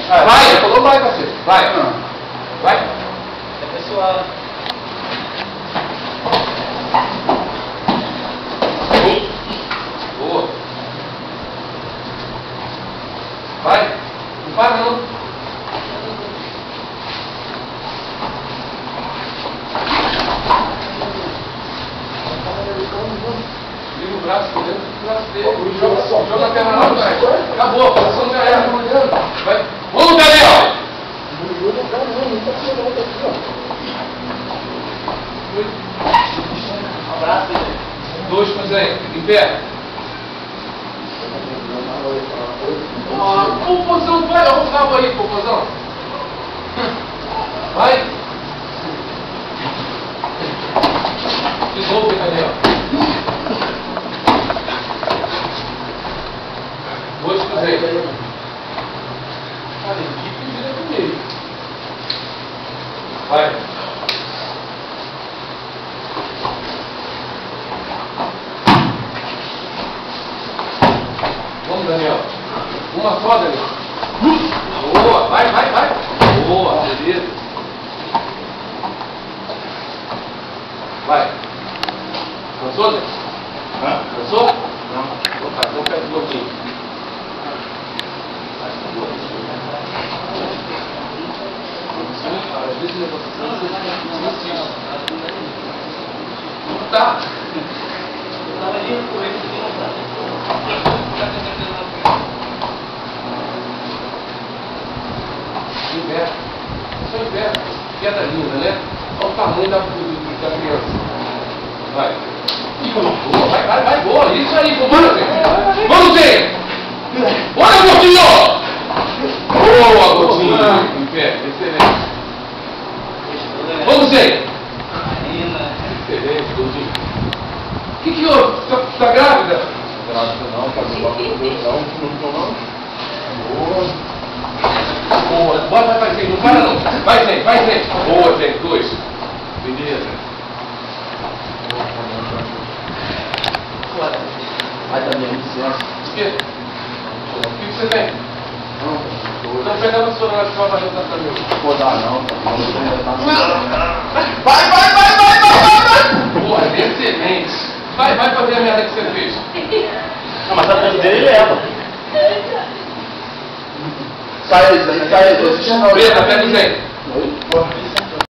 Vai, falou vai, parceiro. Vai. Vai. É pessoal. Boa. Vai. Não para não. Liga o braço por dentro do braço dele. Joga a perna lá atrás. Acabou, a posição já era. Vai. Vamos, Daniel! Abraço. Dois, Cruzeiro. Em pé. Popozão, vai. Olha o cabo aí, Popozão. Vai. De novo, Daniel. Dois, Cruzeiro. Cara, equipe vira do meio. Vai. Vamos, Daniel. Uma só, Daniel. Boa, vai. Boa, beleza. Vai. Cansou, Daniel? Cansou? Não. Então pega um pouquinho. Às vezes você assiste. Tá. Eu tava ali com ele que não tá. Inverno. Só inverno. Queda linda, né? Olha o tamanho da criança. Vai. Boa, vai, boa. Isso aí, vamos, Zé. Vamos, Zé. Bora, Gordinho! Boa, Gordinho. Em pé, excelente. Vamos, Zé. Excelente, Gordinho. O que houve? Tá grávida? Grávida não, tá não. Boa. Vai, Zé. Não para não. Vai, Zé. Boa, Zé. Dois. Beleza. Vai também, licença. O quê? O que você tem? Não pega a vassoura lá que vai varrer da família. Vou dar não, Vai! Porra, excelente. Vai fazer a merda que você fez. Não, mas tá dentro dele e leva. Sai aí. Preta, pega o Zé.